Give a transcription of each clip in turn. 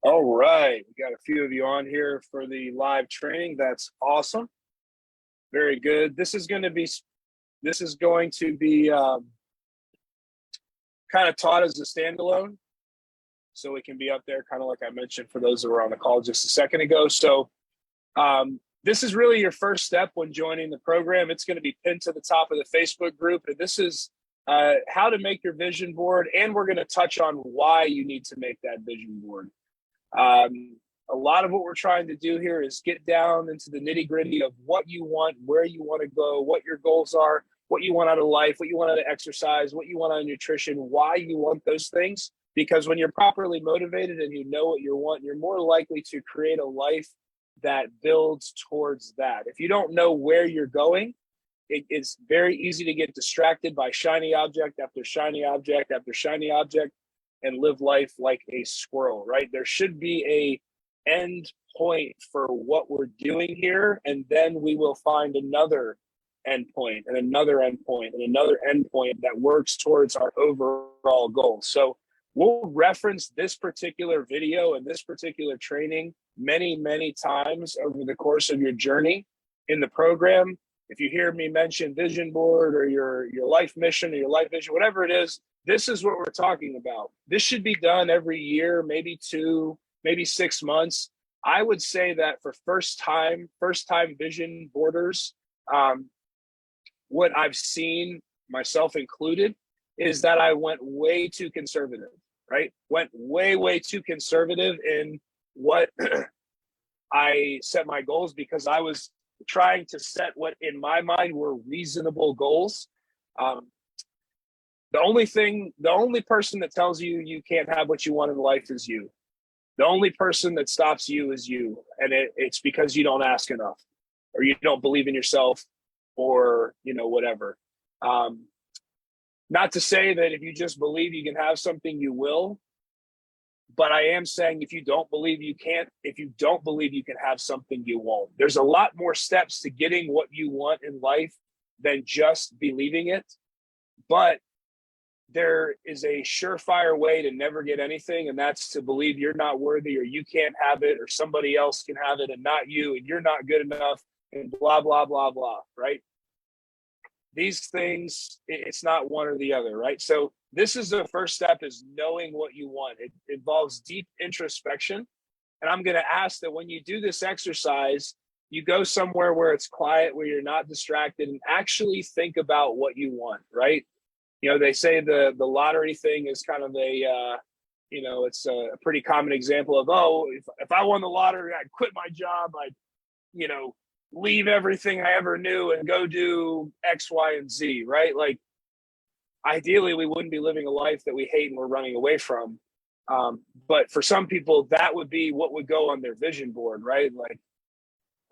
All right, we got a few of you on here for the live training. That's awesome. Very good. This is going to be kind of taught as a standalone, so it can be up there, kind of like I mentioned for those that were on the call just a second ago. So this is really your first step when joining the program. It's going to be pinned to the top of the Facebook group, and this is how to make your vision board, and we're going to touch on why you need to make that vision board. A lot of what we're trying to do here is get down into the nitty gritty of what you want, where you want to go, what your goals are, what you want out of life, what you want out of exercise, what you want out of nutrition, why you want those things. Because when you're properly motivated and you know what you want, you're more likely to create a life that builds towards that. If you don't know where you're going, it's very easy to get distracted by shiny object after shiny object after shiny object and live life like a squirrel, right? There should be a end point for what we're doing here, and then we will find another end point and another end point and another end point that works towards our overall goal. So we'll reference this particular video and this particular training many, many times over the course of your journey in the program. If you hear me mention vision board or your life mission or your life vision, whatever it is, this is what we're talking about. This should be done every year, maybe 2, maybe 6 months. I would say that for first time vision boarders, what I've seen, myself included, is that I went way too conservative, right? Went way too conservative in what I set my goals, because I was trying to set what in my mind were reasonable goals. The only person that tells you you can't have what you want in life is you. The only person that stops you is you. And it's because you don't ask enough, or you don't believe in yourself, or, whatever. Not to say that if you just believe you can have something, you will. But I am saying if you don't believe you can't, if you don't believe you can have something, you won't. There's a lot more steps to getting what you want in life than just believing it. But there is a surefire way to never get anything, and that's to believe you're not worthy, or you can't have it, or somebody else can have it and not you, and you're not good enough, and blah, blah, blah, blah, right? These things, it's not one or the other, right? So this is the first step, is knowing what you want. It involves deep introspection. And I'm going to ask that when you do this exercise, you go somewhere where it's quiet, where you're not distracted, and actually think about what you want, right? They say the lottery thing is kind of it's a pretty common example of, if I won the lottery, I'd quit my job, I'd, leave everything I ever knew and go do X, Y, and Z, right? Like, ideally, we wouldn't be living a life that we hate and we're running away from. But for some people, that would be what would go on their vision board, right? Like,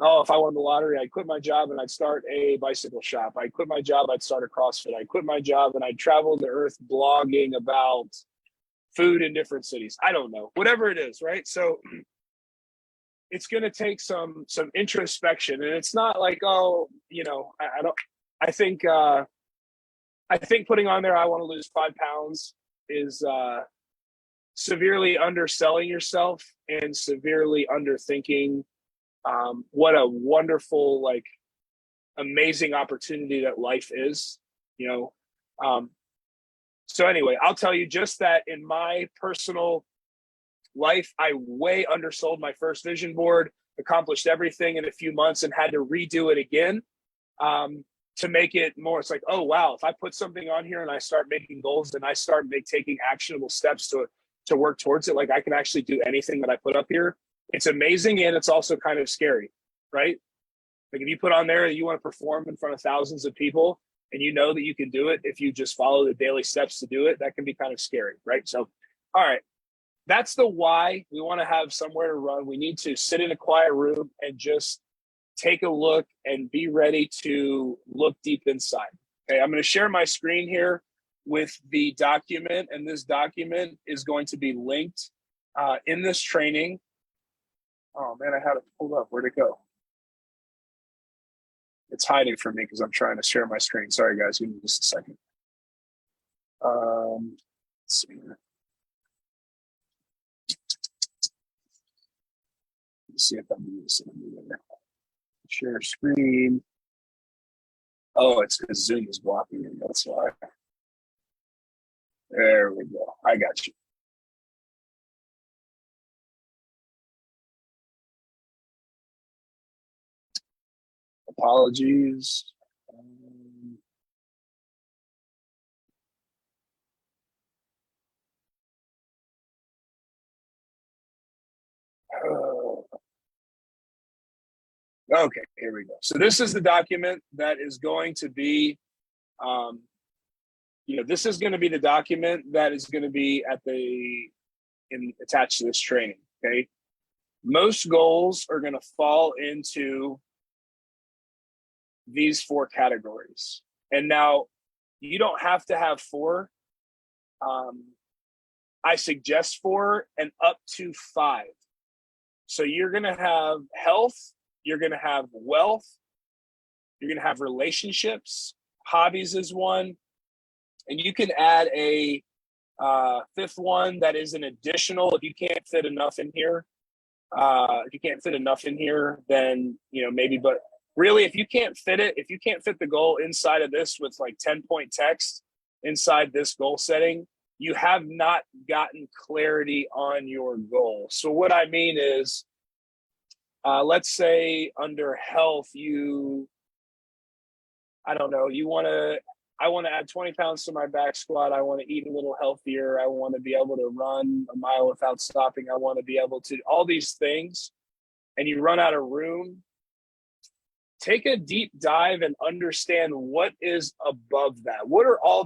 if I won the lottery, I'd quit my job and I'd start a bicycle shop. I'd quit my job, I'd start a CrossFit. I'd quit my job and I'd travel the earth blogging about food in different cities. I don't know, whatever it is, right? So it's going to take some introspection, and it's not like, I think putting on there, I want to lose 5 pounds is severely underselling yourself and severely underthinking what a wonderful, amazing opportunity that life is, So anyway, I'll tell you just that in my personal life, I way undersold my first vision board, accomplished everything in a few months, and had to redo it again to make it more. It's like, oh, wow, if I put something on here and I start making goals and I start taking actionable steps to work towards it, like, I can actually do anything that I put up here. It's amazing, and it's also kind of scary, right? Like, if you put on there that you want to perform in front of thousands of people, and you know that you can do it if you just follow the daily steps to do it, that can be kind of scary, right? So, all right. That's the why. We want to have somewhere to run. We need to sit in a quiet room and just take a look and be ready to look deep inside. Okay, I'm going to share my screen here with the document, and this document is going to be linked in this training. Oh man, I had it pulled up. Where'd it go? It's hiding from me because I'm trying to share my screen. Sorry guys, give me just a second. Let's see here. see if I'm doing this anywhere. Share screen. Oh, it's because Zoom is blocking it. That's why. There we go. I got you. Apologies. Okay, here we go. So this is the document that is going to be, this is going to be the document that is going to be attached to this training. Okay, most goals are going to fall into these 4 categories, and now you don't have to have 4. I suggest 4 and up to 5. So you're going to have health. You're going to have wealth. You're going to have relationships. Hobbies is one. And you can add a 5th one that is an additional. If you can't fit enough in here, then, maybe. But really, if you can't fit the goal inside of this with like 10-point text inside this goal setting, you have not gotten clarity on your goal. So what I mean is, let's say under health, I want to add 20 pounds to my back squat. I want to eat a little healthier. I want to be able to run a mile without stopping. I want to be able to all these things. And you run out of room. Take a deep dive and understand what is above that. What do all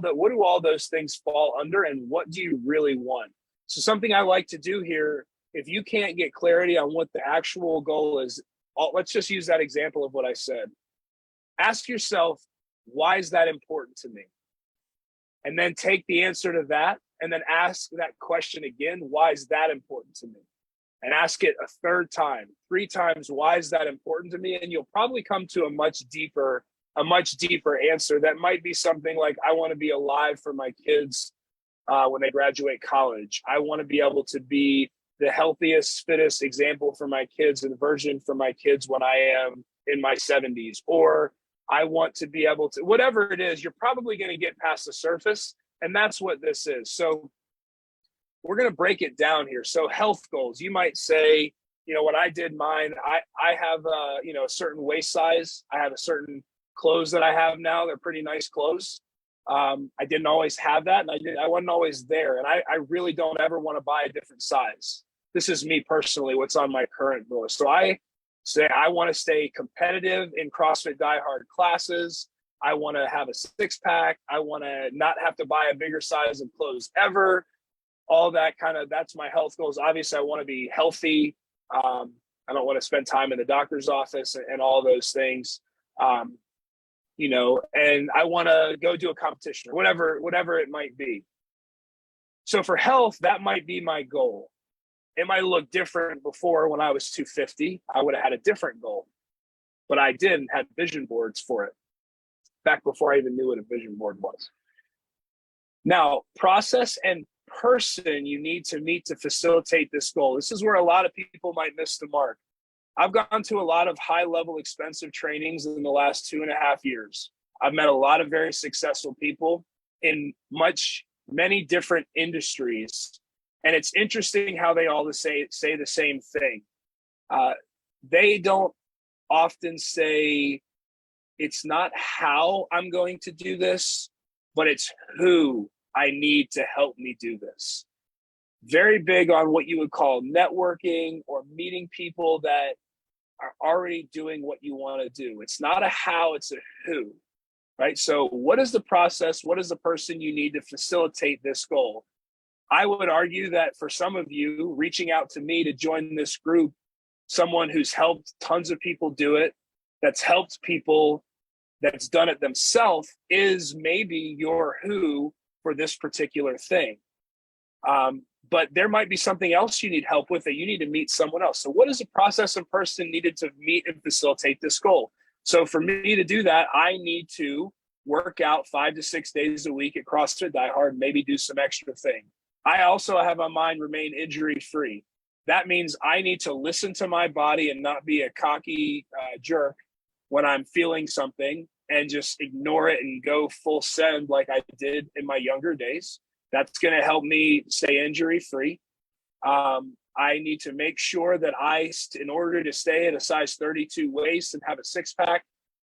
those things fall under, and what do you really want? So something I like to do here, if you can't get clarity on what the actual goal is, let's just use that example of what I said. Ask yourself, why is that important to me? And then take the answer to that and then ask that question again, why is that important to me? And ask it a 3rd time, 3 times, why is that important to me? And you'll probably come to a much deeper answer that might be something like, I want to be alive for my kids when they graduate college. I want to be able to be the healthiest, fittest example for my kids and version for my kids when I am in my 70s. Or I want to be able to, whatever it is, you're probably going to get past the surface. And that's what this is. So we're going to break it down here. So health goals, you might say, when I did mine, I have a certain waist size. I have a certain clothes that I have now. They're pretty nice clothes. I didn't always have that, and I wasn't always there. And I really don't ever want to buy a different size. This is me personally, what's on my current list. So I say I want to stay competitive in CrossFit Die Hard classes. I want to have a 6-pack. I want to not have to buy a bigger size of clothes ever. All that that's my health goals. Obviously, I want to be healthy. I don't want to spend time in the doctor's office and all those things. And I want to go do a competition or whatever it might be. So for health, that might be my goal. It might look different before. When I was 250, I would have had a different goal, but I didn't have vision boards for it back before I even knew what a vision board was. Now, process and person you need to meet to facilitate this goal. This is where a lot of people might miss the mark. I've gone to a lot of high-level expensive trainings in the last 2.5 years. I've met a lot of very successful people in many different industries. And it's interesting how they all say the same thing. They don't often say, it's not how I'm going to do this, but it's who I need to help me do this. Very big on what you would call networking or meeting people that are already doing what you want to do. It's not a how, it's a who, right? So what is the process? What is the person you need to facilitate this goal? I would argue that for some of you, reaching out to me to join this group, someone who's helped tons of people do it, that's helped people, that's done it themselves, is maybe your who for this particular thing. But there might be something else you need help with that you need to meet someone else. So what is the process and person needed to meet and facilitate this goal? So for me to do that, I need to work out 5 to 6 days a week at CrossFit Die Hard, maybe do some extra thing. I also have on mind remain injury free. that means I need to listen to my body and not be a cocky jerk when I'm feeling something and just ignore it and go full send like I did in my younger days. That's going to help me stay injury free. I need to make sure that in order to stay at a size 32 waist and have a six pack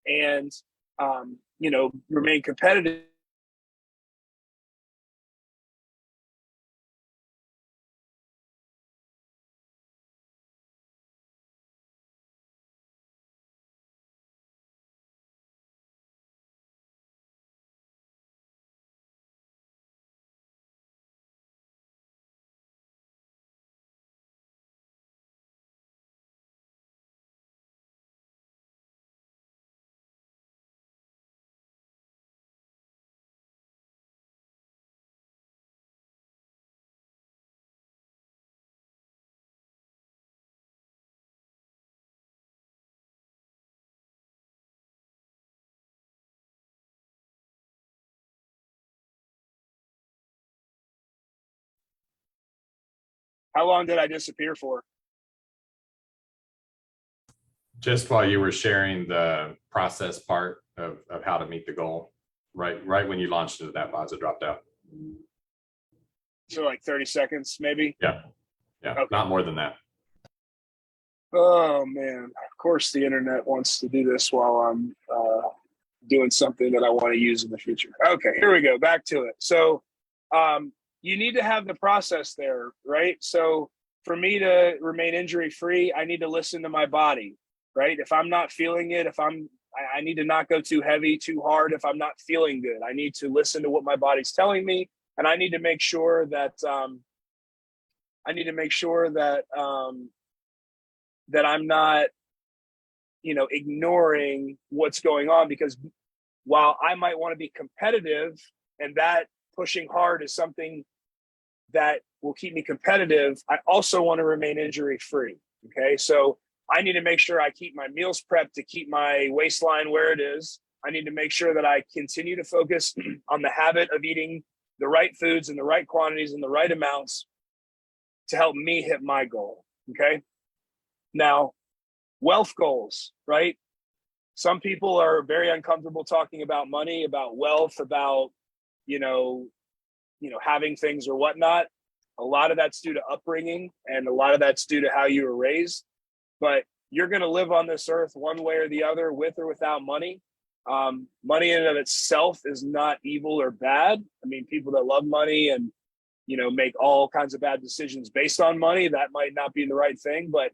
and, remain competitive, how long did I disappear for? Just while you were sharing the process part of how to meet the goal, right when you launched into that pause, it dropped out. So like 30 seconds, maybe? Yeah. Okay. Not more than that. Oh, man. Of course, the internet wants to do this while I'm doing something that I want to use in the future. Okay, here we go. Back to it. So you need to have the process there, right? So for me to remain injury free, I need to listen to my body, right? If I'm not feeling it, I need to not go too heavy, too hard. If I'm not feeling good, I need to listen to what my body's telling me, and I need to make sure that that I'm not, ignoring what's going on, because while I might want to be competitive, and that pushing hard is something that will keep me competitive, I also want to remain injury free. Okay. So I need to make sure I keep my meals prepped to keep my waistline where it is. I need to make sure that I continue to focus on the habit of eating the right foods in the right quantities and the right amounts to help me hit my goal. Okay. Now, wealth goals, right? Some people are very uncomfortable talking about money, about wealth, about, having things or whatnot. A lot of that's due to upbringing, and a lot of that's due to how you were raised. But you're going to live on this earth one way or the other, with or without money. Money in and of itself is not evil or bad. I mean, people that love money and, make all kinds of bad decisions based on money, that might not be the right thing. But,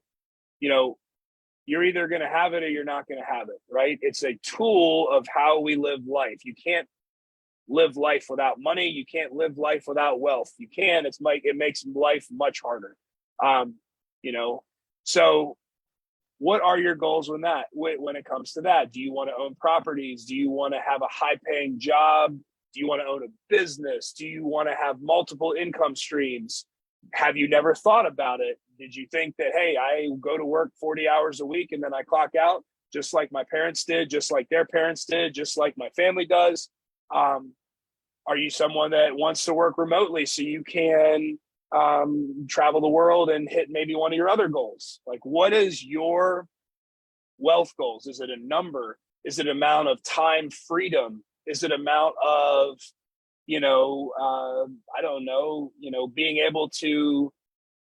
you're either going to have it or you're not going to have it, right? It's a tool of how we live life. You can't live life without money. You can't live life without wealth. You can. It makes life much harder. So what are your goals when it comes to that? Do you want to own properties? Do you want to have a high-paying job? Do you want to own a business? Do you want to have multiple income streams? Have you never thought about it? Did you think that, hey, I go to work 40 hours a week and then I clock out, just like my parents did, just like their parents did, just like my family does? Are you someone that wants to work remotely so you can travel the world and hit maybe one of your other goals? Like, what is your wealth goals? Is it a number? Is it amount of time freedom? Is it amount of, I don't know, being able to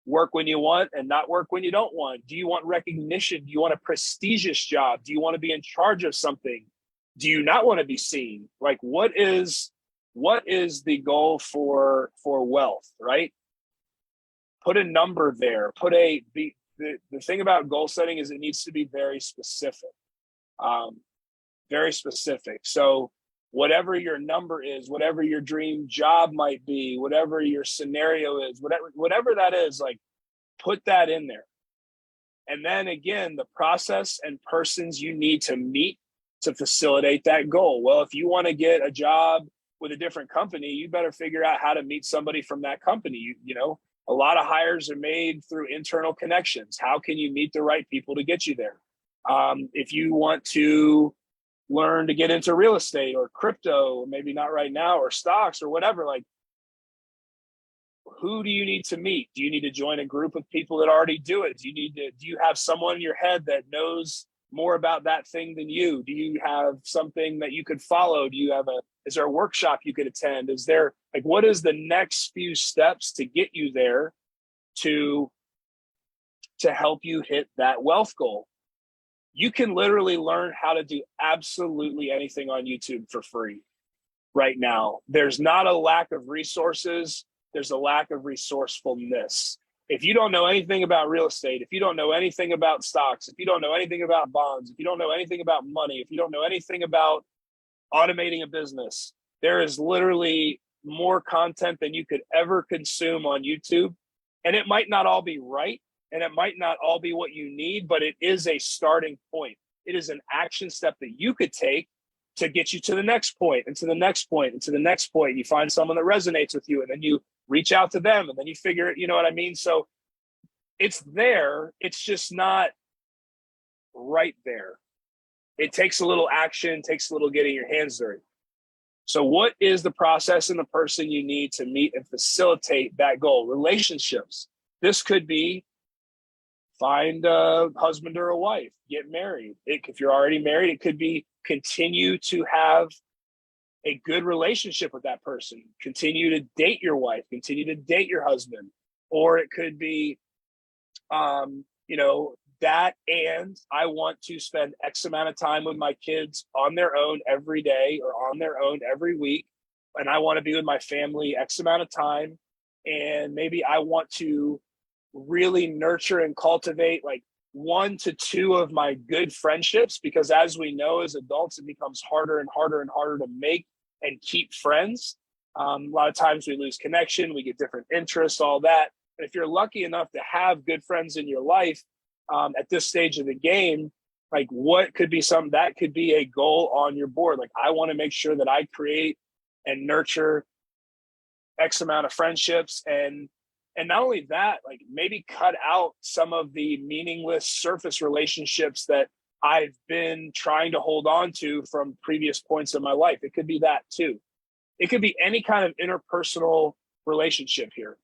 work when you want and not work when you don't want? Do you want recognition? Do you want a prestigious job? Do you want to be in charge of something? Do you not want to be seen? Like, what is the goal for wealth, right? Put a number there. The thing about goal setting is it needs to be very specific. Very specific. So whatever your number is, whatever your dream job might be, whatever your scenario is, whatever that is, like, put that in there. And then again, the process and persons you need to meet to facilitate that goal. Well, if you want to get a job with a different company, you better figure out how to meet somebody from that company. A lot of hires are made through internal connections. How can you meet the right people to get you there? If you want to learn to get into real estate or crypto, maybe not right now, or stocks or whatever, like, who do you need to meet? Do you need to join a group of people that already do it? Do you have someone in your head that knows more about that thing than you? Do you have something that you could follow? Is there a workshop you could attend? Is there, like, what is the next few steps to get you there to help you hit that wealth goal? You can literally learn how to do absolutely anything on YouTube for free right now. There's not a lack of resources. There's a lack of resourcefulness. If you don't know anything about real estate, if you don't know anything about stocks, if you don't know anything about bonds, if you don't know anything about money, if you don't know anything about automating a business, there is literally more content than you could ever consume on YouTube. And it might not all be right, and it might not all be what you need, but it is a starting point. It is an action step that you could take to get you to the next point, and to the next point, and to the next point. You find someone that resonates with you, and then you reach out to them, and then you figure it, you know what I mean? So it's there. It's just not right there. It takes a little action, takes a little getting your hands dirty. So what is the process and the person you need to meet and facilitate that goal? Relationships. This could be find a husband or a wife, get married. If you're already married, it could be continue to have a good relationship with that person. Continue to date your wife, continue to date your husband. Or it could be, that, and I want to spend X amount of time with my kids on their own every day or on their own every week. And I want to be with my family X amount of time. And maybe I want to really nurture and cultivate like 1 to 2 of my good friendships, because as we know, as adults, it becomes harder and harder and harder to make and keep friends. A lot of times we lose connection, we get different interests, all that. And if you're lucky enough to have good friends in your life at this stage of the game, like what could be something that could be a goal on your board? Like, I want to make sure that I create and nurture X amount of friendships, and not only that, like maybe cut out some of the meaningless surface relationships that I've been trying to hold on to from previous points in my life. It could be that too. It could be any kind of interpersonal relationship here.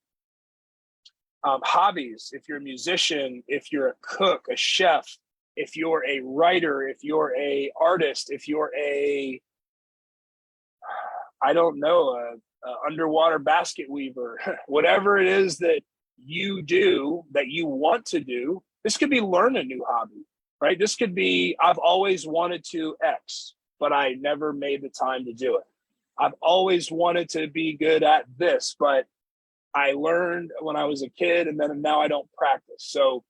Hobbies, if you're a musician, if you're a cook, a chef, if you're a writer, if you're a artist, if you're a underwater basket weaver, whatever it is that you do, that you want to do. This could be learn a new hobby, right? This could be, I've always wanted to X, but I never made the time to do it. I've always wanted to be good at this, but I learned when I was a kid, and then now I don't practice. So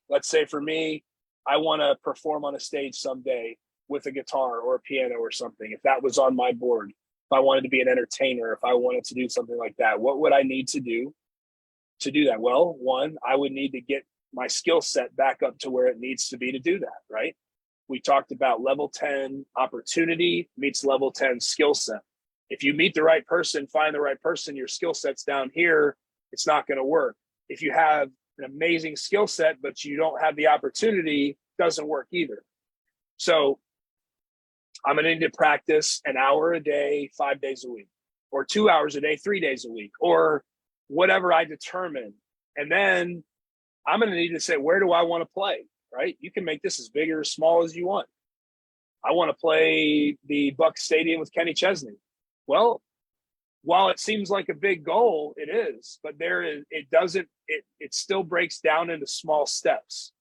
let's say for me, I want to perform on a stage someday with a guitar or a piano or something. If that was on my board, if I wanted to be an entertainer, if I wanted to do something like that, what would I need to do that? Well, one, I would need to get my skill set back up to where it needs to be to do that, right? We talked about level 10 opportunity meets level 10 skill set. If you meet the right person, find the right person, your skill set's down here, it's not going to work. If you have an amazing skill set, but you don't have the opportunity, doesn't work either. So I'm going to need to practice an hour a day, 5 days a week, or 2 hours a day, 3 days a week, or whatever I determine. And then I'm going to need to say, where do I want to play, right? You can make this as big or as small as you want. I want to play the Buck Stadium with Kenny Chesney. Well, while it seems like a big goal, it is, but it still breaks down into small steps.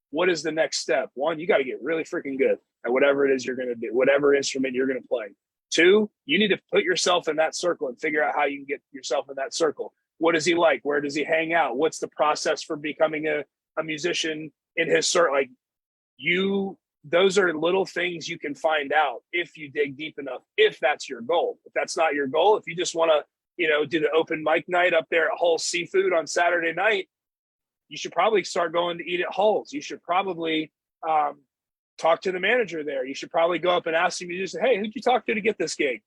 What is the next step? One, you got to get really freaking good at whatever it is you're going to do, whatever instrument you're going to play. 2, you need to put yourself in that circle and figure out how you can get yourself in that circle. What does he like? Where does he hang out? What's the process for becoming a musician in his circle? Like those are little things you can find out if you dig deep enough, if that's your goal. If that's not your goal, if you just want to, do the open mic night up there at Hull's Seafood on Saturday night, you should probably start going to eat at Hull's. You should probably talk to the manager there. You should probably go up and ask him, hey, who'd you talk to get this gig?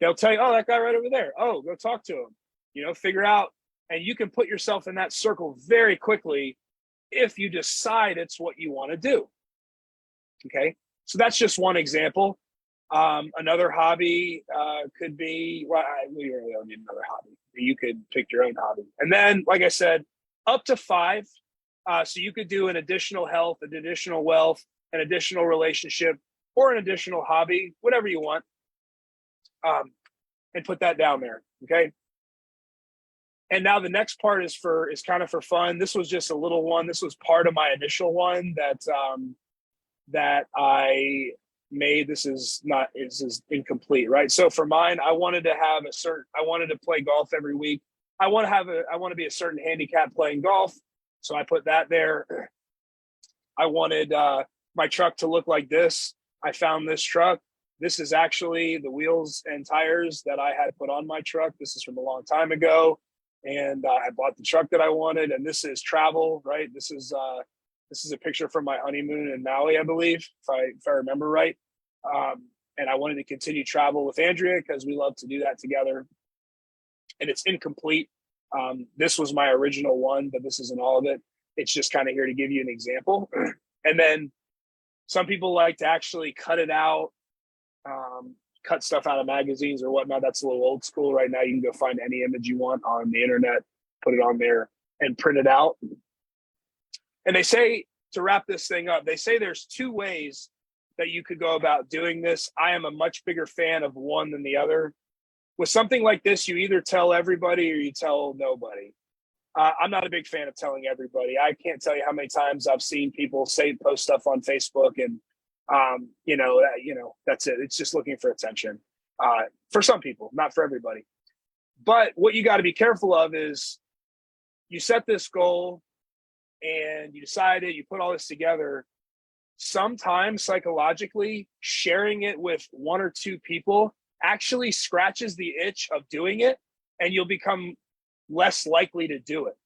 They'll tell you, oh, that guy right over there. Oh, go talk to him. Figure out, and you can put yourself in that circle very quickly if you decide it's what you want to do. Okay, so that's just one example. Another hobby could be, well, we really don't need another hobby. you could pick your own hobby. And then, like I said, up to 5. So you could do an additional health, an additional wealth, an additional relationship, or an additional hobby, whatever you want, and put that down there. Okay. And now the next part is kind of for fun. This was just a little one. This was part of my initial one that I made. This is incomplete, right? So for mine, I wanted to play golf every week. I want to be a certain handicap playing golf. So I put that there. I wanted my truck to look like this. I found this truck. This is actually the wheels and tires that I had put on my truck. This is from a long time ago. And I bought the truck that I wanted. And this is travel, right? This is a picture from my honeymoon in Maui, I believe, if I remember right. And I wanted to continue travel with Andrea because we love to do that together. And it's incomplete. This was my original one, but this isn't all of it. It's just kind of here to give you an example. And then some people like to actually cut it out, cut stuff out of magazines or whatnot. That's a little old school right now. You can go find any image you want on the internet, put it on there and print it out. And they say, to wrap this thing up, they say there's 2 ways that you could go about doing this. I am a much bigger fan of one than the other. With something like this, you either tell everybody or you tell nobody. I'm not a big fan of telling everybody. I can't tell you how many times I've seen people post stuff on Facebook and, that's it. It's just looking for attention for some people, not for everybody. But what you got to be careful of is you set this goal and you decide it, you put all this together. Sometimes psychologically, sharing it with 1 or 2 people actually scratches the itch of doing it, and you'll become less likely to do it.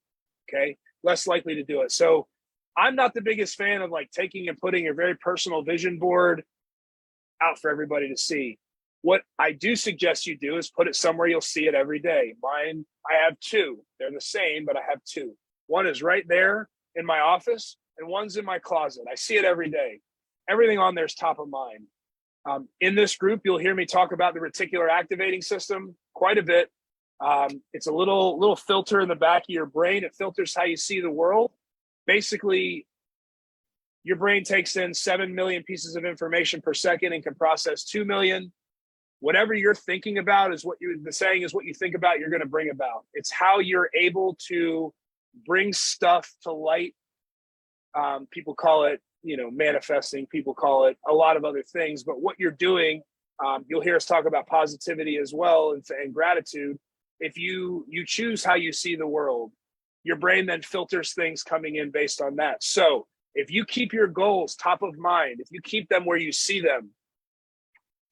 Okay. Less likely to do it. So I'm not the biggest fan of like taking and putting a very personal vision board out for everybody to see. What I do suggest you do is put it somewhere you'll see it every day. Mine, I have 2. They're the same, but I have 2. One is right there in my office and one's in my closet. I see it every day. Everything on there is top of mind. In this group, you'll hear me talk about the reticular activating system quite a bit. It's a little filter in the back of your brain. It filters how you see the world. Basically, your brain takes in 7 million pieces of information per second and can process 2 million. Whatever you're thinking about is the saying is what you think about, you're going to bring about. It's how you're able to bring stuff to light. People call it, manifesting. People call it a lot of other things. But what you're doing, you'll hear us talk about positivity as well and gratitude. If you choose how you see the world, your brain then filters things coming in based on that. So if you keep your goals top of mind, if you keep them where you see them,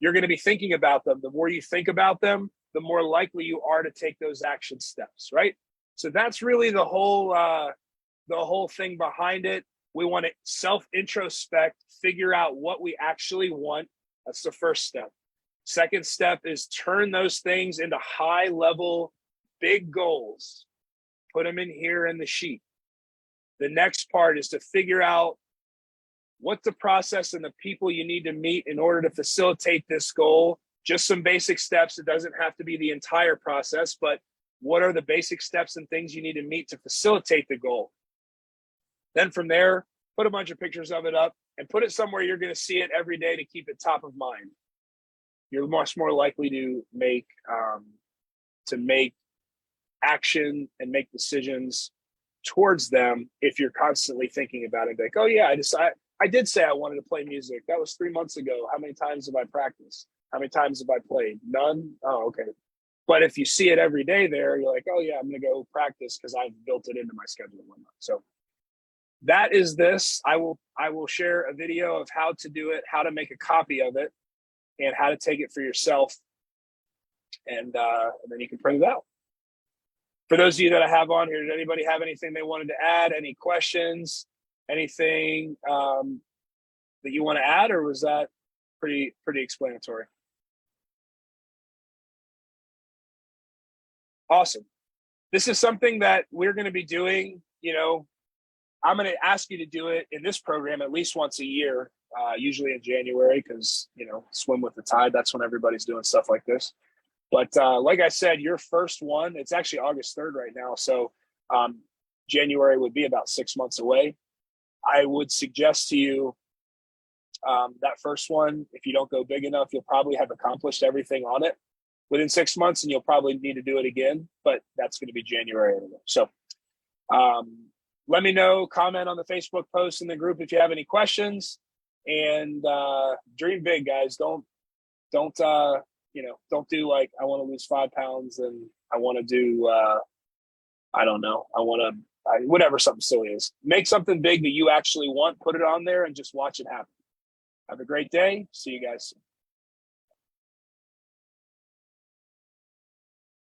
you're going to be thinking about them. The more you think about them, the more likely you are to take those action steps, right? So that's really the whole thing behind it. We want to self-introspect, figure out what we actually want. That's the first step. Second step is turn those things into high-level, big goals. Put them in here in the sheet. The next part is to figure out what the process and the people you need to meet in order to facilitate this goal. Just some basic steps. It doesn't have to be the entire process, but what are the basic steps and things you need to meet to facilitate the goal? Then from there, put a bunch of pictures of it up and put it somewhere you're going to see it every day to keep it top of mind. You're much more likely to make action and make decisions towards them if you're constantly thinking about it. Like, oh yeah, I did say I wanted to play music. That was 3 months ago. How many times have I practiced? How many times have I played? None? Oh, okay. But if you see it every day there, you're like, oh yeah, I'm going to go practice because I've built it into my schedule and whatnot. So that is this. I will share a video of how to do it, how to make a copy of it, and how to take it for yourself. And then you can print it out. For those of you that I have on here, did anybody have anything they wanted to add? Any questions? Anything that you want to add, or was that pretty explanatory? Awesome. This is something that we're going to be doing. I'm going to ask you to do it in this program at least once a year, usually in January, because, swim with the tide. That's when everybody's doing stuff like this. But like I said, your first one, it's actually August 3rd right now. So January would be about 6 months away. I would suggest to you that first one, if you don't go big enough, you'll probably have accomplished everything on it within 6 months, and you'll probably need to do it again, but that's going to be January anyway. So let me know, comment on the Facebook post in the group if you have any questions, and dream big, guys. Don't do like, I want to lose 5 pounds and I want to do, I don't know, whatever something silly is. Make something big that you actually want, put it on there, and just watch it happen. Have a great day. See you guys soon.